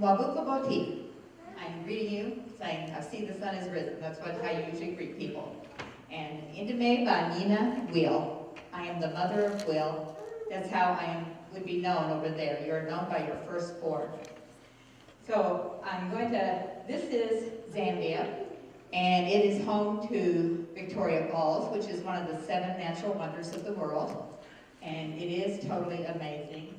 Mwabukaboti. I'm greeting you, saying, I see the sun is risen. That's how you usually greet people. And Indime Banina Will. I am the mother of Will. That's how would be known over there. You're known by your firstborn. So this is Zambia, and it is home to Victoria Falls, which is one of the 7 natural wonders of the world. And it is totally amazing.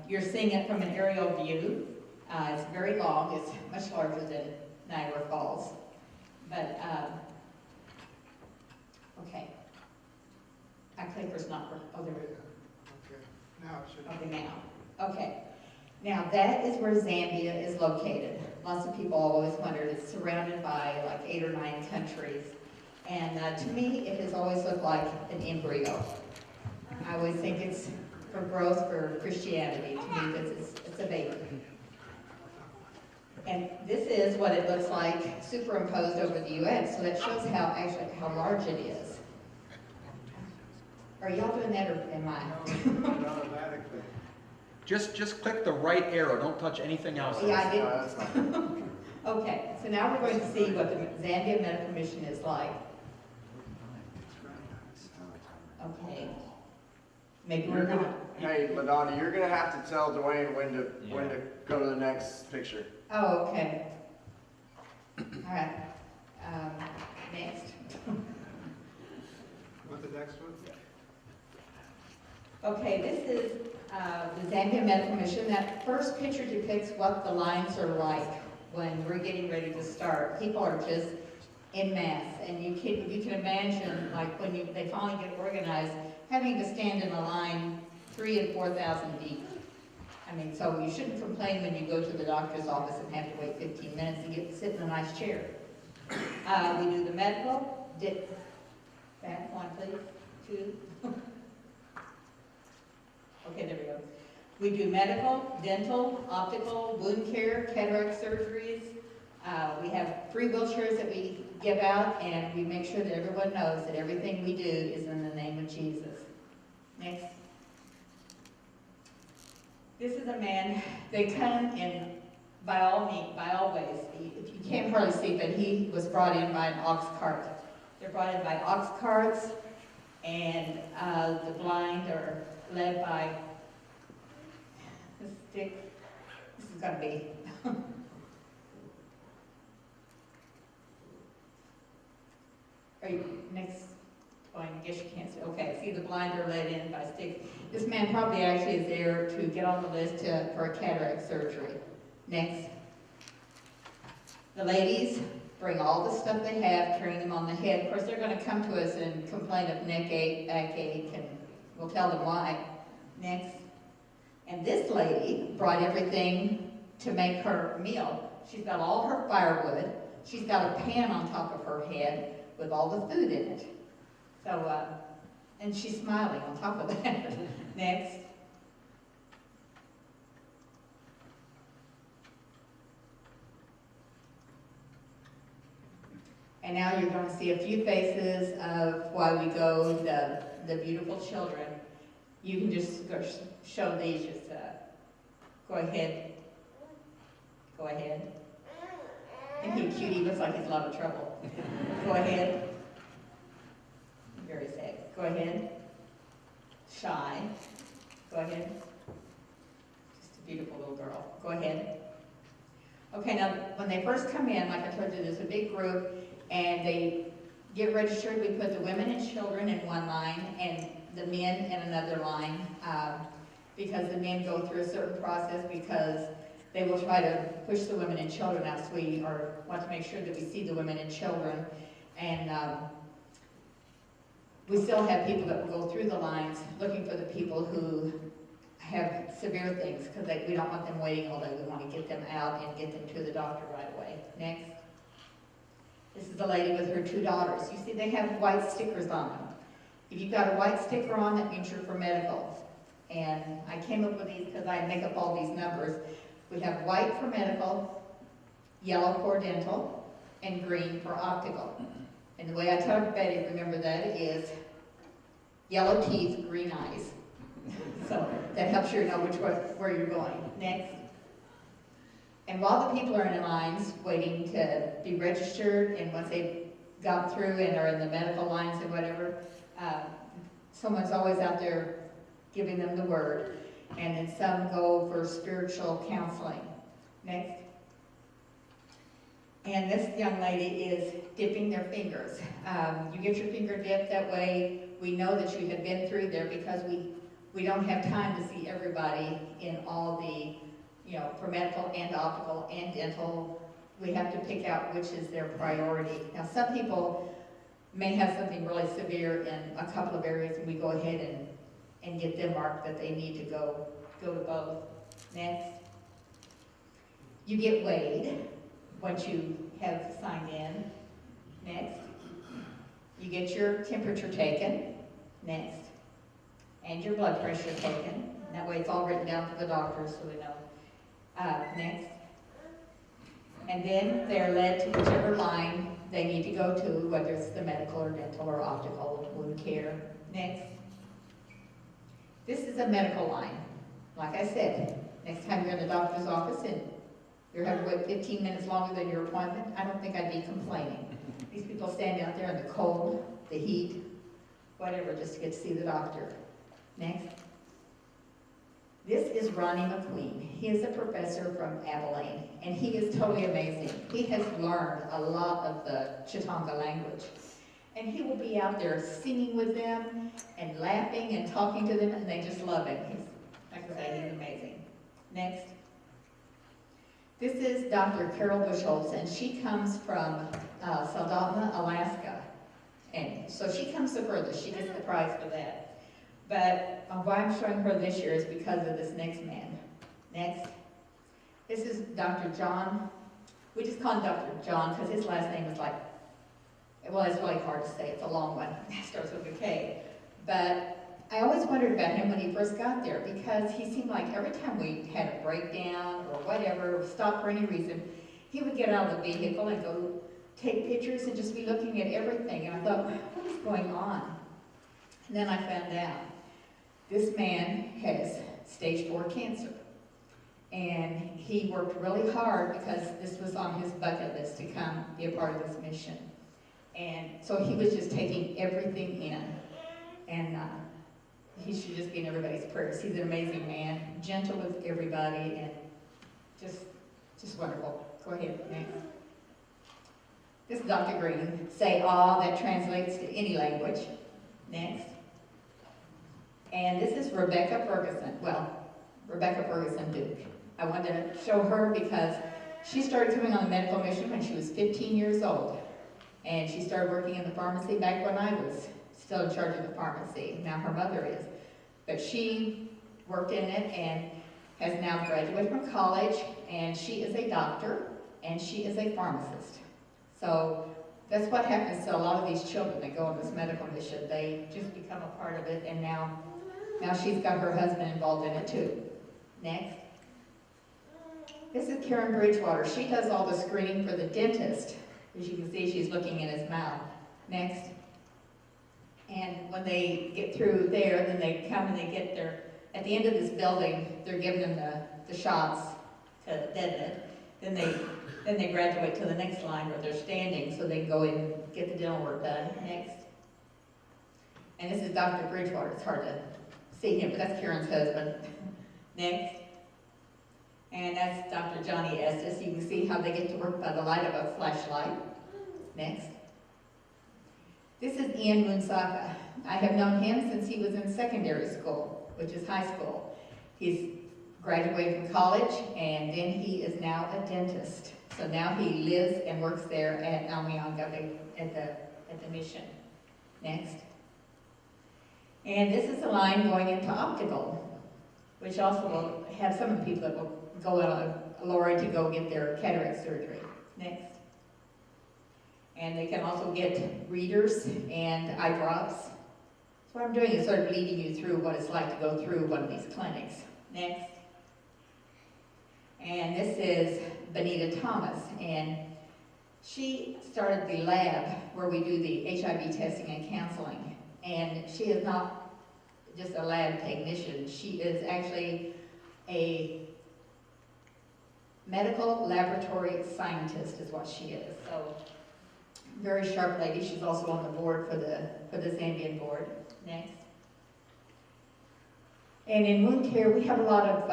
You're seeing it from an aerial view. It's very long. It's much larger than Niagara Falls. But, okay. My clicker's not working. Oh, there we go. Okay, now it should. Okay, now. Okay. Now, that is where Zambia is located. Lots of people always wondered. It's surrounded by like 8 or 9 countries. And to me, it has always looked like an embryo. I always think it's for growth for Christianity to me because it's a baby. And this is what it looks like superimposed over the U.S. So that shows how large it is. Are y'all doing that or am I? No, automatically. Just click the right arrow. Don't touch anything else. Yeah, I did. Okay, so now we're going to see what the Zambia Medical Mission is like. Okay. Maybe we're not. Hey, Madonna, you're gonna have to tell Dwayne when to go to the next picture. Oh, okay. All right. Next. What's the next one? Okay, this is the Zambia Medical Mission. That first picture depicts what the lines are like when we're getting ready to start. People are just en masse, and you can imagine, like when they finally get organized, having to stand in a line 3,000 and 4,000 deep. I mean, so you shouldn't complain when you go to the doctor's office and have to wait 15 minutes and get to sit in a nice chair. We do the medical. Back one, please. 2. Okay, there we go. We do medical, dental, optical, wound care, cataract surgeries. We have free wheelchairs that we give out, and we make sure that everyone knows that everything we do is in the name of Jesus. Next. This is a man. They come in by all ways. You can't hardly see, but he was brought in by an ox cart. They're brought in by ox carts, and the blind are led by the stick. This is going to be. Are you next? Oh, I guess you can't see. Okay, see, the blind are led in by sticks. This man probably actually is there to get on the list for a cataract surgery. Next. The ladies bring all the stuff they have, carrying them on the head. Of course, they're going to come to us and complain of neck ache, backache, and we'll tell them why. Next. And this lady brought everything to make her meal. She's got all her firewood. She's got a pan on top of her head with all the food in it. So, and she's smiling on top of that. Next. And now you're going to see a few faces of why we go, the beautiful children. You can just go show these, just go ahead. Go ahead. Isn't he cute? He looks like he's in a lot of trouble. Go ahead. Very sad. Go ahead. Shy. Go ahead. Just a beautiful little girl. Go ahead. Okay, now when they first come in, like I told you, there's a big group, and they get registered. We put the women and children in one line, and the men in another line, because the men go through a certain process, because they will try to push the women and children out, so we want to make sure that we see the women and children. And we still have people that will go through the lines looking for the people who have severe things, because we don't want them waiting all day. We want to get them out and get them to the doctor right away. Next. This is the lady with her 2 daughters. You see they have white stickers on them. If you've got a white sticker on, that means you're for medical. And I came up with these because I make up all these numbers. We have white for medical, yellow for dental, and green for optical. And the way I tell everybody to remember that is yellow teeth, green eyes. So that helps you know where you're going. Next. And while the people are in lines waiting to be registered, and once they've got through and are in the medical lines and whatever, someone's always out there giving them the word. And then some go for spiritual counseling. Next. And this young lady is dipping their fingers. You get your finger dipped, that way we know that you have been through there, because we don't have time to see everybody in all the, for medical and optical and dental. We have to pick out which is their priority. Now, some people may have something really severe in a couple of areas, and we go ahead and get them marked that they need to go to both. Next. You get weighed once you have signed in. Next. You get your temperature taken. Next. And your blood pressure taken. That way it's all written down for the doctors so they know. Next. And then they're led to whichever line they need to go to, whether it's the medical or dental or optical, wound care. Next. This is a medical line. Like I said, next time you're in the doctor's office and you're having to wait 15 minutes longer than your appointment, I don't think I'd be complaining. These people stand out there in the cold, the heat, whatever, just to get to see the doctor. Next. This is Ronnie McQueen. He is a professor from Abilene, and he is totally amazing. He has learned a lot of the Chitanga language. And he will be out there singing with them and laughing and talking to them, and they just love him. Like I say, he's amazing. Next. This is Dr. Carol Bushholz, and she comes from Soldotna, Alaska. And so she comes the furthest. She gets the prize for that. But why I'm showing her this year is because of this next man. Next. This is Dr. John. We just call him Dr. John because his last name is like, well, it's really hard to say. It's a long one. It starts with a K. But I always wondered about him when he first got there, because he seemed like every time we had a breakdown or whatever, stopped for any reason, he would get out of the vehicle and go take pictures and just be looking at everything. And I thought, what is going on? And then I found out this man has stage 4 cancer. And he worked really hard because this was on his bucket list to come be a part of this mission. And so he was just taking everything in. And he should just be in everybody's prayers. He's an amazing man, gentle with everybody, and just wonderful. Go ahead, next. This is Dr. Green. Say "ah," that translates to any language. Next. And this is Rebecca Ferguson. Well, Rebecca Ferguson Duke. I wanted to show her because she started coming on the medical mission when she was 15 years old. And she started working in the pharmacy back when I was still in charge of the pharmacy. Now her mother is. But she worked in it and has now graduated from college, and she is a doctor, and she is a pharmacist. So that's what happens to a lot of these children that go on this medical mission. They just become a part of it, and now she's got her husband involved in it too. Next. This is Karen Bridgewater. She does all the screening for the dentist. As you can see, she's looking in his mouth. Next. And when they get through there, then they come and they get their, at the end of this building, they're giving them the shots to deaden it. Then they graduate to the next line where they're standing so they can go in and get the dental work done. Next. And this is Dr. Bridgewater. It's hard to see him, but that's Karen's husband. Next. And that's Dr. Johnny Estes. You can see how they get to work by the light of a flashlight. Next. This is Ian Munsaka. I have known him since he was in secondary school, which is high school. He's graduated from college, and then he is now a dentist. So now he lives and works there at Namianga at the mission. Next. And this is a line going into optical, which also will have some of the people that will go on a lorry to go get their cataract surgery. Next. And they can also get readers and eye drops. So what I'm doing is sort of leading you through what it's like to go through one of these clinics. Next. And this is Benita Thomas, and she started the lab where we do the HIV testing and counseling. And she is not just a lab technician. She is actually a medical laboratory scientist is what she is. So, very sharp lady. She's also on the board for the Zambian board. Next. And in wound care, we have a lot of,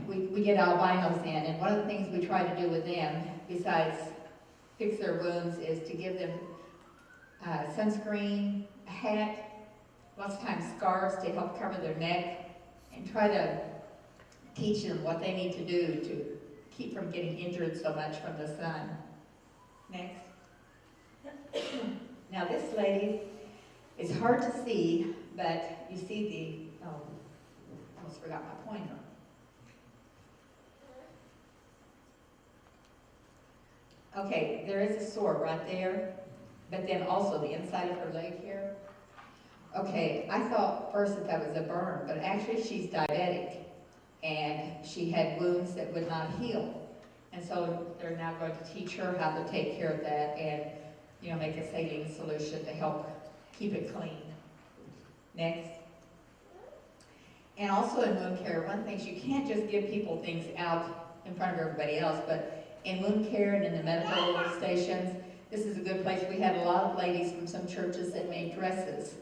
we get albinos in, and one of the things we try to do with them, besides fix their wounds, is to give them sunscreen, a hat, lots of times scarves to help cover their neck, and try to teach them what they need to do to keep from getting injured so much from the sun. Next. Now this lady, it's hard to see, but you see the, oh, I almost forgot my pointer. Okay, there is a sore right there, but then also the inside of her leg here. Okay, I thought first that was a burn, but actually she's diabetic, and she had wounds that would not heal. And so they're now going to teach her how to take care of that and, you know, make a saline solution to help keep it clean. Next. And also in wound care, one thing is you can't just give people things out in front of everybody else, but in wound care and in the medical stations, this is a good place. We had a lot of ladies from some churches that made dresses.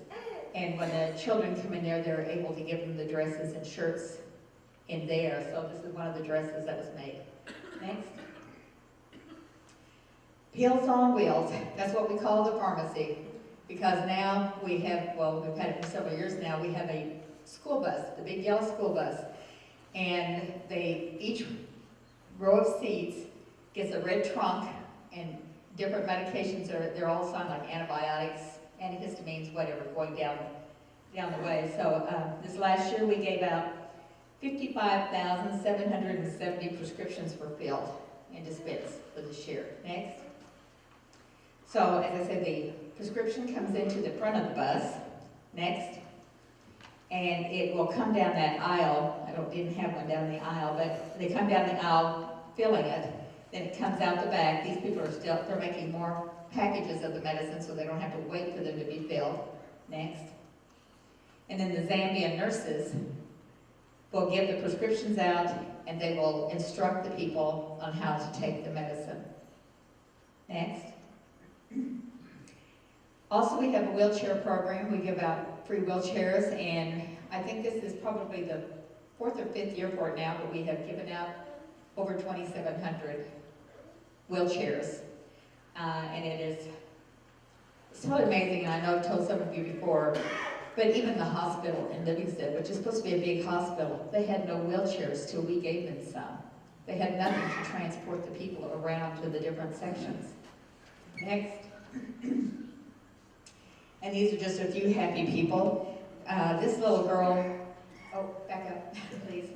And when the children come in there, they're able to give them the dresses and shirts in there. So this is one of the dresses that was made. Next. Pills on Wheels. That's what we call the pharmacy. Because now we have, well, we've had it for several years now, we have a school bus, the big yellow school bus. And each row of seats gets a red trunk, and different medications they're all signed, like antibiotics, antihistamines, whatever, going down the way. So this last year we gave out 55,770 prescriptions were filled and dispensed for this year. Next. So as I said, the prescription comes into the front of the bus. Next. And it will come down that aisle. I didn't have one down the aisle, but they come down the aisle filling it. Then it comes out the back. These people they're making more packages of the medicine so they don't have to wait for them to be filled. Next. And then the Zambian nurses will give the prescriptions out, and they will instruct the people on how to take the medicine. Next. Also, we have a wheelchair program. We give out free wheelchairs, and I think this is probably the 4th or 5th year for it now, but we have given out over 2,700 wheelchairs. And it's so amazing, and I know I've told some of you before, but even the hospital in Livingston, which is supposed to be a big hospital, they had no wheelchairs till we gave them some. They had nothing to transport the people around to the different sections. Next. And these are just a few happy people. This little girl, oh, back up, please.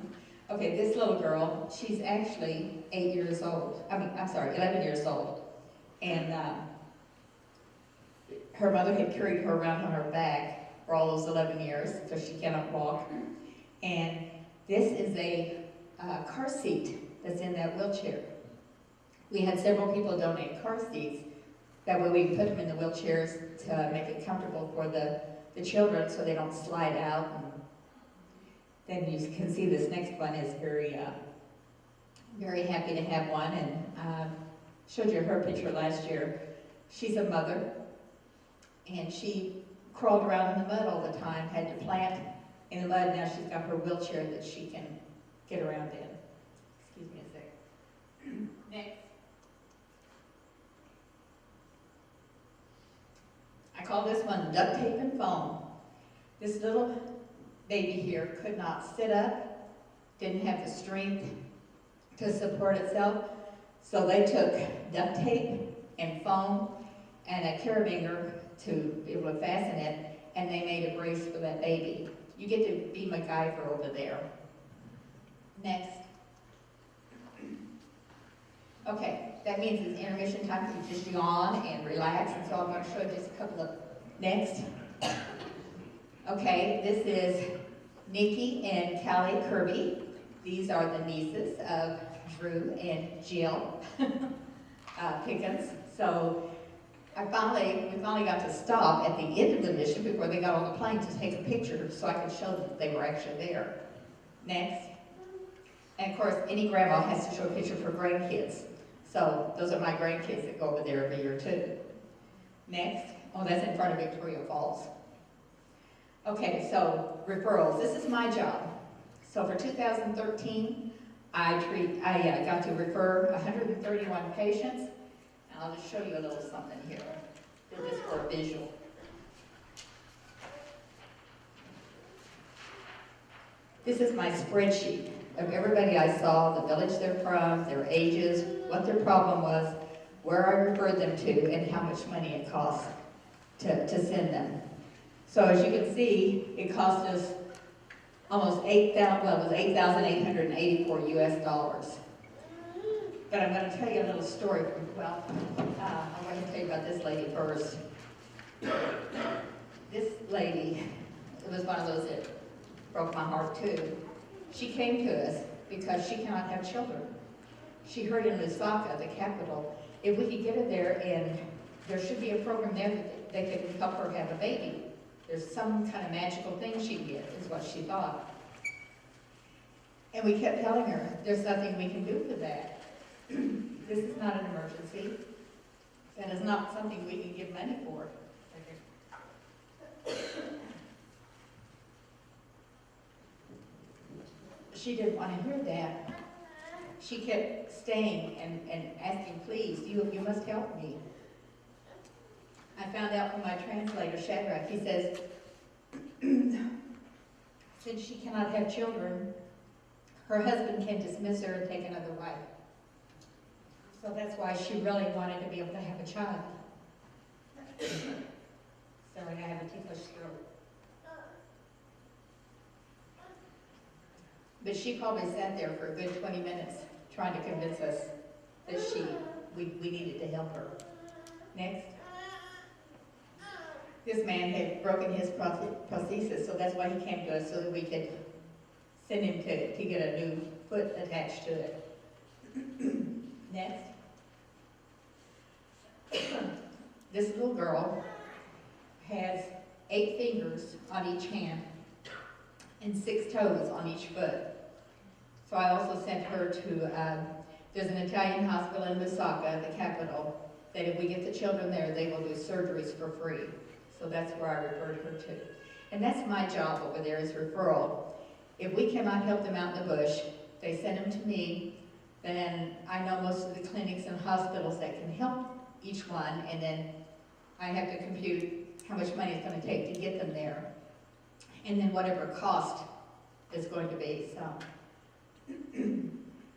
Okay, this little girl, she's actually 11 years old. And her mother had carried her around on her back for all those 11 years, because she cannot walk. And this is a car seat that's in that wheelchair. We had several people donate car seats. That way we can put them in the wheelchairs to make it comfortable for the children so they don't slide out. And then you can see this next one is very happy to have one, and showed you her picture last year. She's a mother, and she crawled around in the mud all the time, had to plant in the mud. Now she's got her wheelchair that she can get around in. Excuse me a sec. Next. I call this one duct tape and foam. This little baby here could not sit up, didn't have the strength to support itself, so they took duct tape and foam and a carabiner to be able to fasten it, and they made a brace for that baby. You get to be MacGyver over there. Next. Okay, that means it's intermission time, so you just yawn and relax, and so I'm going to show you just a couple of, next. Okay, this is Nikki and Callie Kirby. These are the nieces of Drew and Jill Pickens. So we finally got to stop at the end of the mission before they got on the plane to take a picture so I could show them that they were actually there. Next. And of course, any grandma has to show a picture for grandkids. So those are my grandkids that go over there every year too. Next, oh, that's in front of Victoria Falls. Okay, so referrals, this is my job. So for 2013, I got to refer 131 patients. And I'll just show you a little something here. Did this for a visual. This is my spreadsheet of everybody I saw, the village they're from, their ages, what their problem was, where I referred them to, and how much money it cost to send them. So as you can see, it cost us almost $8,884 US. But I'm going to tell you a little story. Well, I'm going to tell you about this lady first. This lady, it was one of those that broke my heart too. She came to us because she cannot have children. She heard in Lusaka, the capital, if we could get her there, and there should be a program there that could help her have a baby. There's some kind of magical thing she'd get, is what she thought. And we kept telling her, there's nothing we can do for that. This is not an emergency. That is not something we can give money for. She didn't want to hear that. She kept staying and asking, please, you must help me. I found out from my translator, Shadrach, he says, since she cannot have children, her husband can dismiss her and take another wife. So that's why she really wanted to be able to have a child. Sorry, I have a ticklish throat. But she probably sat there for a good 20 minutes trying to convince us that we needed to help her. Next. This man had broken his prosthesis, so that's why he came to us, so that we could send him to get a new foot attached to it. Next. This little girl has 8 fingers on each hand and 6 toes on each foot. So I also sent her to, there's an Italian hospital in Lusaka, the capital, that if we get the children there, they will do surgeries for free. So that's where I referred her to. And that's my job over there, is referral. If we cannot help them out in the bush, they send them to me. Then I know most of the clinics and hospitals that can help each one, and then I have to compute how much money it's going to take to get them there. And then whatever cost is going to be. So,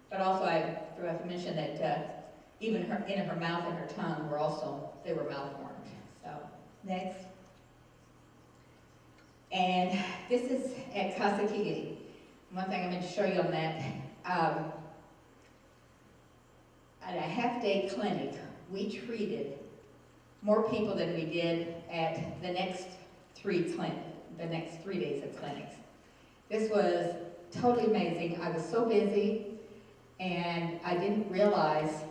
but also I forgot to mention that even her mouth and her tongue were malformed. So next, and this is at Kasakili. One thing I'm going to show you on that. At a half-day clinic, we treated more people than we did at the next 3 days of clinics. This was totally amazing. I was so busy, and I didn't realize,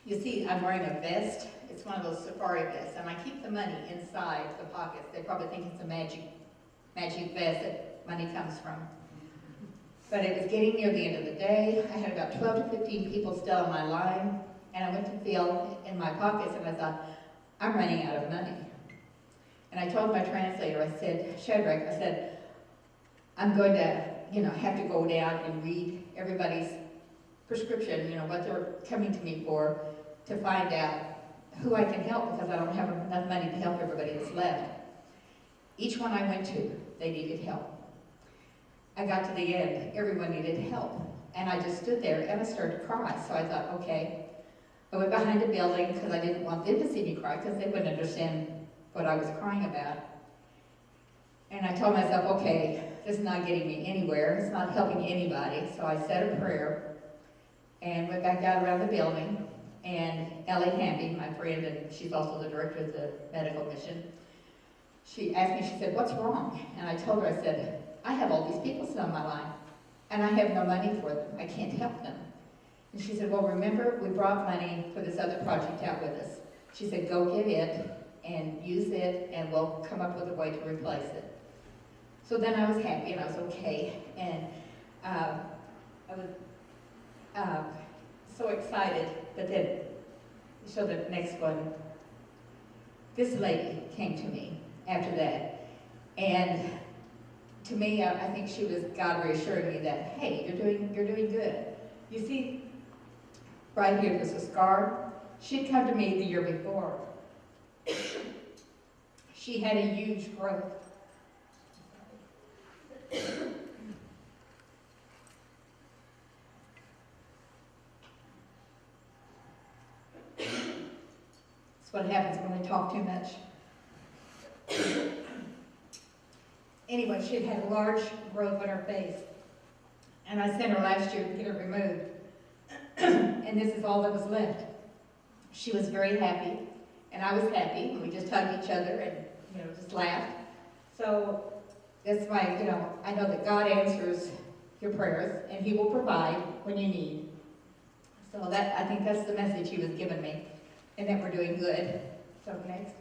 you see, I'm wearing a vest. It's one of those safari vests, and I keep the money inside the pockets. They probably think it's a magic vest that money comes from. But it was getting near the end of the day. I had about 12 to 15 people still on my line, and I went to feel in my pockets, and I thought, I'm running out of money. And I told my translator, I said, Shadrach, I said, I'm going to, have to go down and read everybody's prescription, what they're coming to me for, to find out who I can help, because I don't have enough money to help everybody that's left. Each one I went to, they needed help. I got to the end, everyone needed help. And I just stood there and I started to cry. So I thought, okay. I went behind a building because I didn't want them to see me cry, because they wouldn't understand what I was crying about. And I told myself, okay, this is not getting me anywhere. It's not helping anybody. So I said a prayer and went back out around the building. And Ellie Hamby, my friend, and she's also the director of the medical mission, she asked me, she said, what's wrong? And I told her, I said, I have all these people still on my line, and I have no money for them. I can't help them. And she said, well, remember, we brought money for this other project out with us. She said, go get it and use it, and we'll come up with a way to replace it. So then I was happy, and I was okay. And I was so excited, but then, show the next one. This lady came to me after that, and to me, I think she was God reassuring me that, hey, you're doing good. You see, right here, there's a scar. She'd come to me the year before. She had a huge growth. That's what happens when I talk too much. Anyway, she had a large growth on her face, and I sent her last year to get it removed. And this is all that was left. She was very happy, and I was happy, and we just hugged each other and, just laughed. So that's why, I know that God answers your prayers, and He will provide when you need. So I think that's the message He was giving me, and that we're doing good. So next.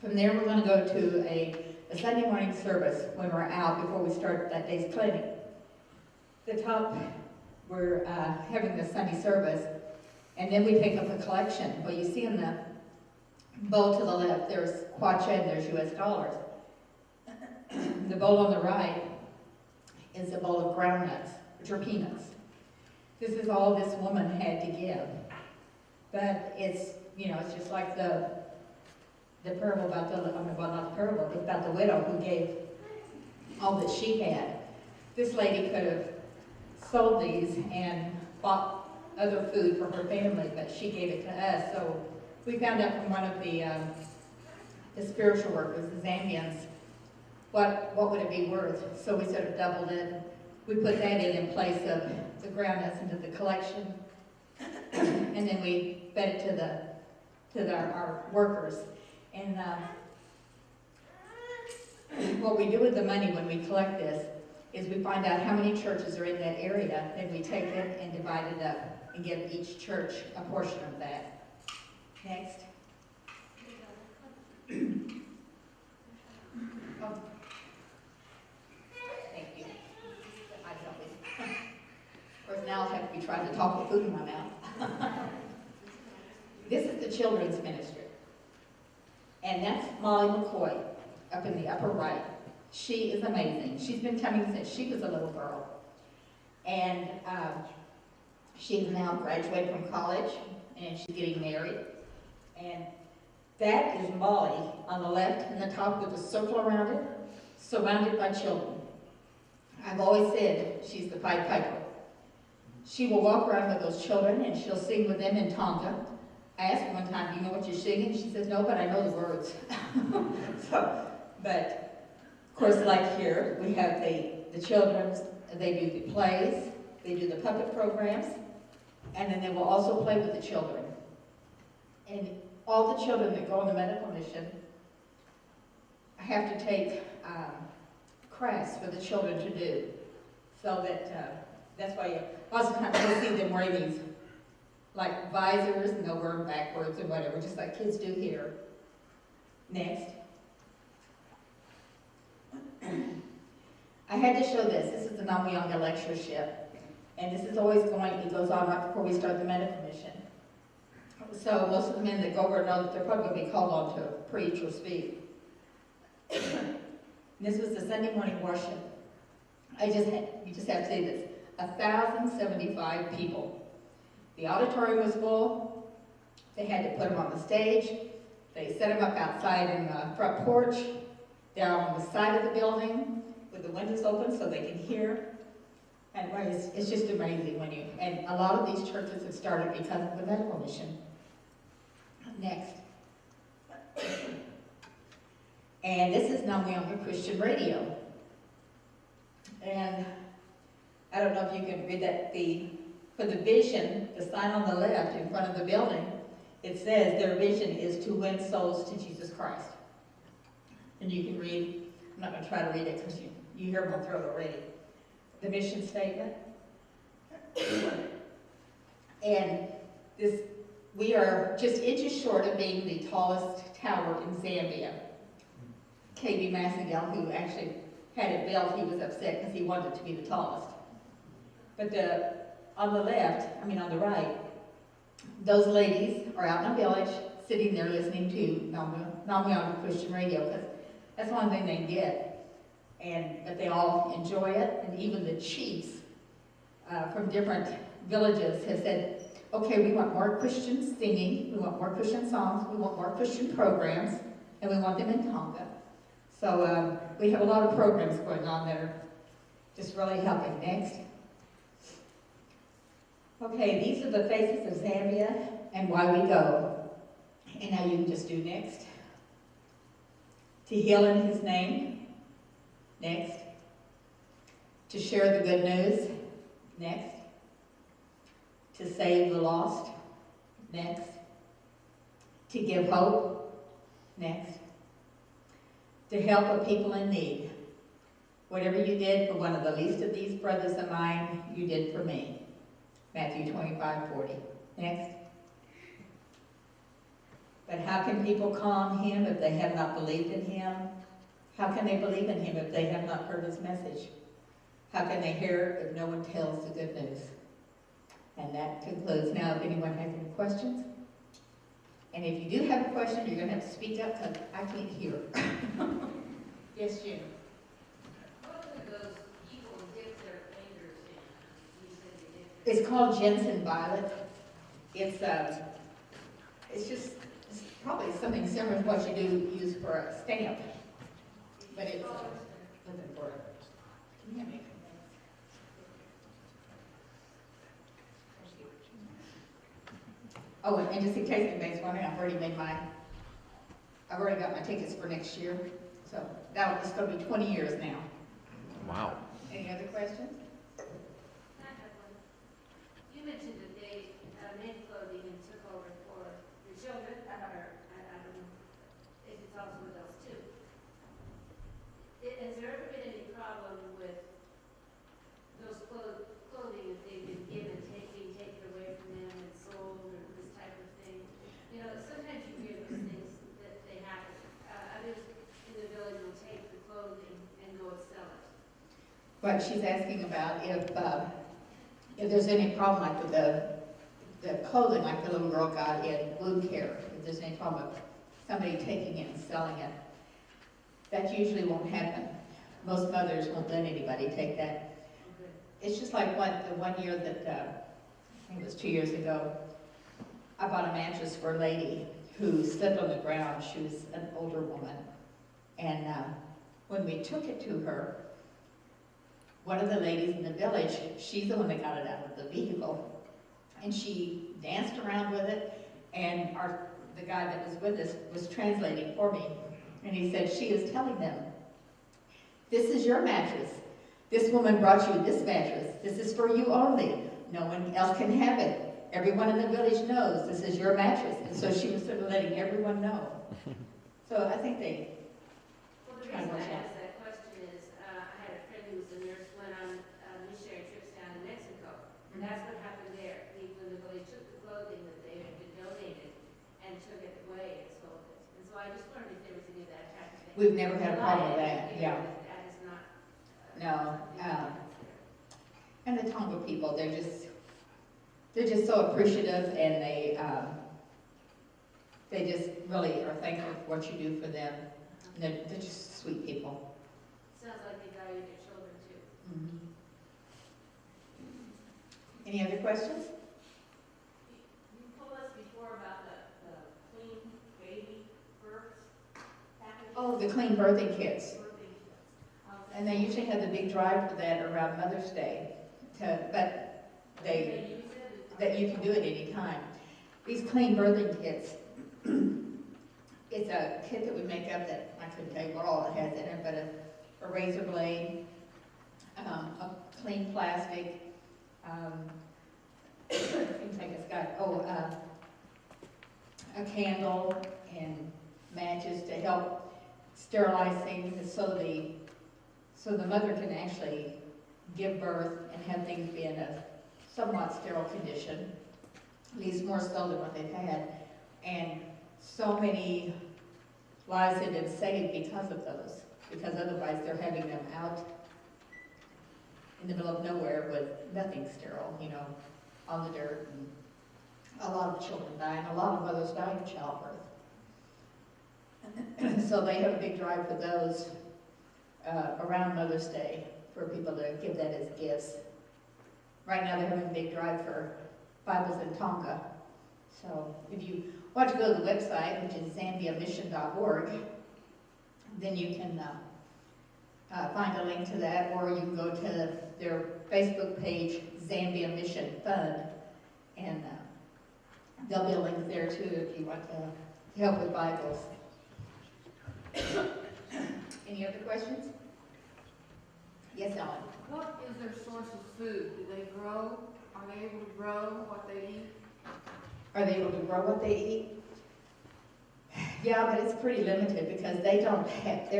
From there, we're going to go to a Sunday morning service when we're out before we start that day's clinic. The top, we're having the Sunday service, and then we pick up a collection. Well, you see in the bowl to the left, there's kwacha and there's US dollars. The bowl on the right is a bowl of ground nuts, which are peanuts. This is all this woman had to give. But it's just like the parable about well, not the parable, but about the widow who gave all that she had. This lady could have sold these and bought other food for her family, but she gave it to us. So we found out from one of the spiritual workers, the Zambians, what would it be worth. So we sort of doubled it. We put that in place of the ground nuts into the collection, and then we fed it to our workers. And what we do with the money when we collect this is we find out how many churches are in that area, then we take it and divide it up and give each church a portion of that. Next. Oh. Thank you. I don't. Of course, now I'll have to be trying to talk with food in my mouth. This is the children's ministry. And that's Molly McCoy up in the upper right. She is amazing. She's been coming since she was a little girl. And she's now graduated from college, and she's getting married. And that is Molly on the left and the top with a circle around it, surrounded by children. I've always said she's the Pied Piper. She will walk around with those children, and she'll sing with them in Tonga. I asked her one time, do you know what you're singing? She says, no, but I know the words. But, of course, like here, we have the children's, they do the plays, they do the puppet programs, and then they will also play with the children. And all the children that go on the medical mission have to take crafts for the children to do. So that, that's why lots of times you'll see them wearing these like visors, and they'll wear them backwards and whatever, just like kids do here. Next. I had to show this. This is the Namuyanga lectureship. And this is always it goes on right before we start the medical mission. So most of the men that go over know that they're probably going to be called on to preach or speak. This was the Sunday morning worship. You just have to say this. 1,075 people. The auditorium was full. They had to put them on the stage. They set them up outside in the front porch. They're on the side of the building with the windows open so they can hear. And it's just amazing and a lot of these churches have started because of the medical mission. Next. And this is Namuyanga Christian Radio. And I don't know if you can read that, for the vision, the sign on the left in front of the building, it says their vision is to win souls to Jesus Christ. And you can read, I'm not going to try to read it because you hear my throat already. The mission statement. And we are just inches short of being the tallest tower in Zambia. KB Massengill, who actually had it built, he was upset because he wanted it to be the tallest. But on the left, I mean on the right, those ladies are out in the village, sitting there listening to non-Christian Christian radio, because that's one thing they get. But they all enjoy it, and even the chiefs from different villages have said, okay, we want more Christian singing, we want more Christian songs, we want more Christian programs, and we want them in Tonga. So we have a lot of programs going on that are just really helping. Next. Okay, these are the faces of Zambia and why we go. And now you can just do next. To heal in His name. Next. To share the good news. Next. To save the lost. Next. To give hope. Next. To help a people in need. Whatever you did for one of the least of these brothers of mine, you did for me. Matthew 25:40. Next. But how can people come Him if they have not believed in Him? How can they believe in Him if they have not heard His message? How can they hear if no one tells the good news? And that concludes. Now, if anyone has any questions? And if you do have a question, you're going to have to speak up because I can't hear. Yes, Jim. What do those people dip their fingers in? You said they dip It's called ginseng violet. It's probably something similar to what you do use for a stamp, but it's listen for it. Can you hear me? Oh, and just in case anybody's wondering, I've already got my tickets for next year, so it's going to be 20 years now. Wow. Any other questions? I have one. You mentioned that they made clothing and took over for your children, or I don't know if it's also adults too. Has there ever been any problem with those clothing that they've been given, being taken away from them and sold, or this type of thing? You know, sometimes you hear those things that they happen. Others in the village will take the clothing and go and sell it. But she's asking about if there's any problem like with the clothing, like the little girl got in wound care, if there's any problem with somebody taking it and selling it. That usually won't happen. Most mothers won't let anybody take that. Okay. It's just like the one year that, I think it was 2 years ago, I bought a mattress for a lady who slipped on the ground. She was an older woman. And when we took it to her, one of the ladies in the village, she's the one that got it out of the vehicle. And she danced around with it, and the guy that was with us was translating for me. And he said, she is telling them, this is your mattress. This woman brought you this mattress. This is for you only. No one else can have it. Everyone in the village knows this is your mattress. And so she was sort of letting everyone know. So I think they Well, the reason I asked that question is I had a friend who was a nurse, went on missionary trips down to Mexico. And that's what happened there. People in the village took the clothing that they had been donated and took it away and sold it. And so I just wondered if there was any of that type of thing. We've never had a problem with that, yeah. That is not. No. And the Tonga people, they're just so appreciative, and they just really are thankful for what you do for them. And they're just sweet people. Sounds like they value their children too. Mm-hmm. Any other questions? You told us before about the clean baby births package. Oh, the clean birthing kits. Birthing kits. And they usually have the big drive for that around Mother's Day. But that you can do it any time. These clean birthing kits, it's a kit that we make up that I couldn't tell you what all it has in it, but a razor blade, a clean plastic, things like it's got, a candle and matches to help sterilize things so the mother can actually give birth and have things be in a somewhat sterile condition, at least more so than what they've had. And so many lives have been saved because of those. because otherwise they're having them out in the middle of nowhere with nothing sterile, you know, on the dirt, and a lot of children die, and a lot of mothers die in childbirth. So they have a big drive for those around Mother's Day, for people to give that as gifts. Right now they're having a big drive for Bibles in Tonga. So if you want to go to the website, which is zambiamission.org, then you can find a link to that, or you can go to their Facebook page, Zambia Mission Fund, and there'll be a link there too if you want to help with Bibles. Any other questions? Yes, Ellen? What is their source of food? Do they grow? Are they able to grow what they eat? Are they able to grow what they eat? Yeah, but it's pretty limited because they don't have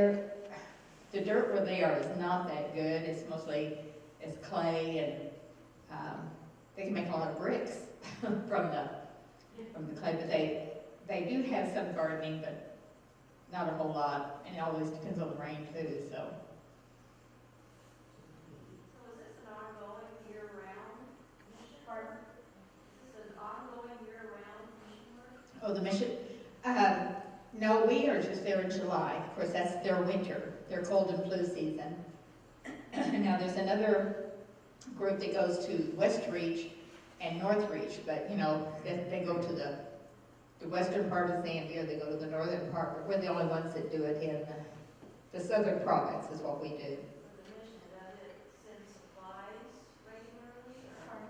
the dirt where they are is not that good. It's mostly clay, and they can make a lot of bricks from the clay. But they do have some gardening, but not a whole lot, and it always depends on the rain too. So. So is this an ongoing year-round mission? Pardon? Is this an ongoing year-round mission work? Oh, the mission? No, we are just there in July. Of course, that's their winter, their cold and flu season. Now, there's another group that goes to West Reach and North Reach, but, you know, they go to the western part of Zambia, they go to the northern part, but we're the only ones that do it in the southern province, is what we do. Does the mission, does it send supplies regularly? Or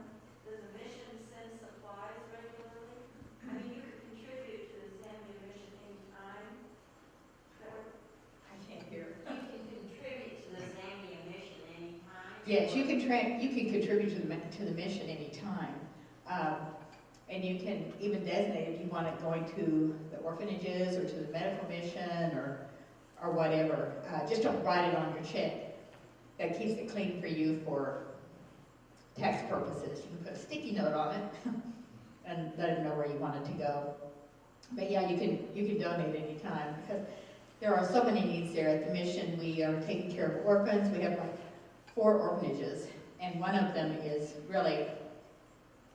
does the mission send supplies regularly? I mean, you could contribute to the Zambia mission anytime. I can't hear. You can contribute to the Zambia mission anytime. Yes, you can contribute to the mission anytime. And you can even designate if you want it going to the orphanages or to the medical mission or whatever. Just don't write it on your check. That keeps it clean for you for tax purposes. You can put a sticky note on it and let them know where you want it to go. But yeah, you can donate anytime because there are so many needs there at the mission. We are taking care of orphans. We have like 4 orphanages, and one of them is really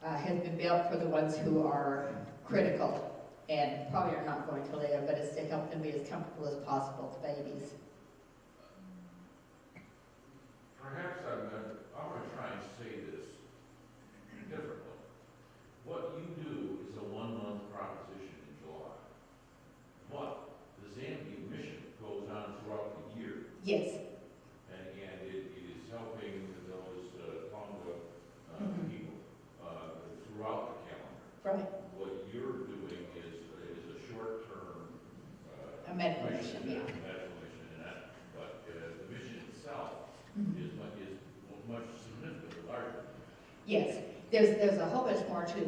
has been built for the ones who are critical and probably are not going to live, but it's to help them be as comfortable as possible, the babies. Perhaps I'm going to try and say this differently. What you do is a 1-month proposition in July, but the Zambia mission goes on throughout the year, Yes. and it is helping those Tonga people throughout the calendar. Right. What you're doing is a short-term A medical mission, yeah. medical mission, and that, but the mission itself Mhm. is much significantly larger. Yes. There's a whole bunch more to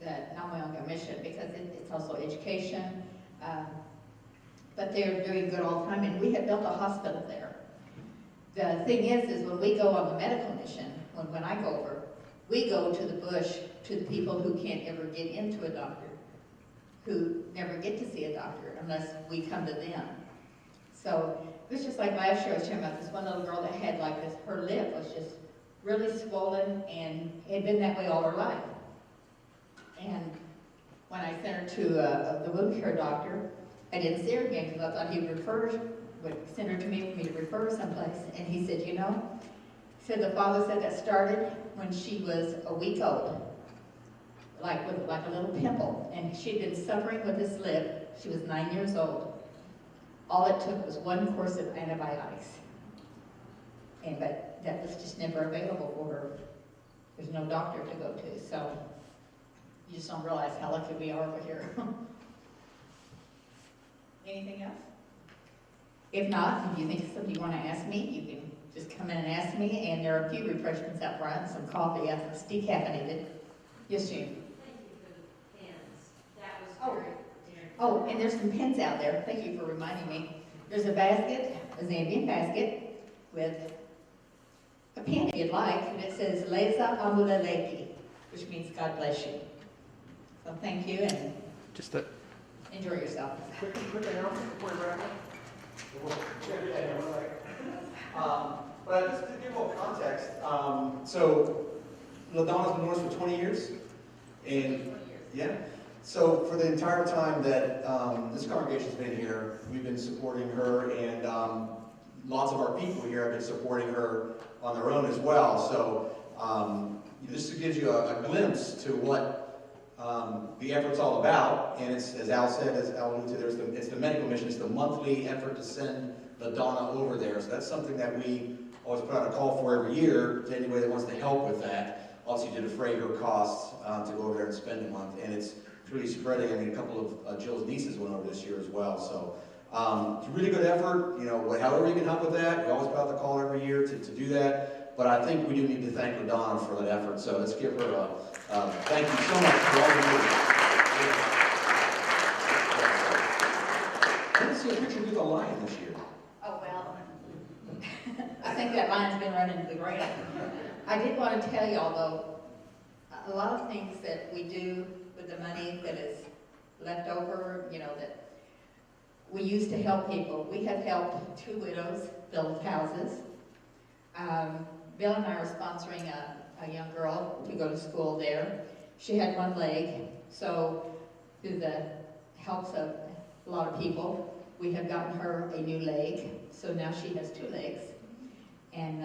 the Namayanga mission because it's also education. But they're doing good all the time, and we have built a hospital there. The thing is when we go on the medical mission, when I go over, we go to the bush, to the people who can't ever get into a doctor, who never get to see a doctor unless we come to them. So it was just like last year I was talking about this one little girl that had like this, her lip was just really swollen and had been that way all her life. And when I sent her to the wound care doctor, I didn't see her again because I thought he would send her to me for me to refer her someplace. And he said, you know, he said the father said that started when she was a week old, like with like a little pimple. And she'd been suffering with this lip. She was 9 years old. All it took was 1 course of antibiotics. But that was just never available for her. There's no doctor to go to. So you just don't realize how lucky we are over here. Anything else? If not, if you think of something you want to ask me, you can just come in and ask me. And there are a few refreshments out front, some coffee, it's decaffeinated. Yes, June? Thank you for the pens. That was Oh. very. Oh, and there's some pens out there. Thank you for reminding me. There's a basket, a Zambian basket, with a pen if you'd like, and it says Leza Amuleleki, which means God bless you. So thank you and Just a enjoy yourself. quick announcement before we wrap up. But just to give a little context, so LaDonna's been with us for 20 years, and yeah. So for the entire time that this congregation's been here, we've been supporting her, and lots of our people here have been supporting her on their own as well. So this gives you a glimpse to what the effort's all about. And it's, as Al said, as Al alluded to, it's the medical mission. It's the monthly effort to send LaDonna over there. So that's something that we always put out a call for every year to anybody that wants to help with that. Obviously, to defray her costs to go over there and spend a month. And it's really spreading. I mean, a couple of Jill's nieces went over this year as well. So it's a really good effort. You know, however you can help with that, we always put out the call every year to do that. But I think we do need to thank LaDonna for that effort. So let's give her a thank you so much for all you do. I didn't see a picture of you with a lion this year. Oh, well, I think that line's been running to the ground. I did want to tell y'all, though, a lot of things that we do with the money that is left over, you know, that we use to help people. We have helped 2 widows build houses. Bill and I are sponsoring a young girl to go to school there. She had 1 leg, so through the helps of a lot of people, we have gotten her a new leg, so now she has 2 legs. And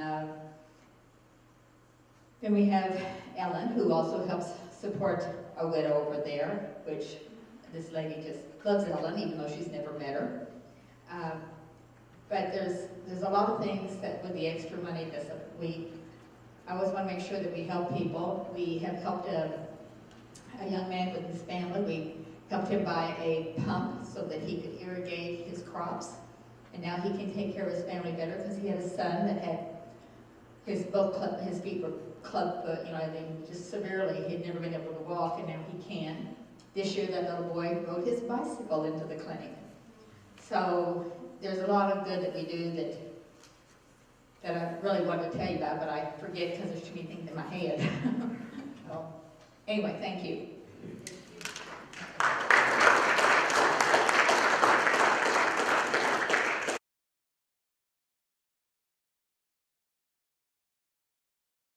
then we have Ellen, who also helps support a widow over there, which this lady just loves Ellen, even though she's never met her. But there's a lot of things that with the extra money that I always want to make sure that we help people. We have helped a young man with his family. We helped him buy a pump so that he could irrigate his crops. And now he can take care of his family better because he had a son that had his feet were clubfoot, you know, I mean, just severely. He had never been able to walk, and now he can. This year, that little boy rode his bicycle into the clinic. So there's a lot of good that we do that I really wanted to tell you about, but I forget because there's too many things in my head. So, anyway, thank you.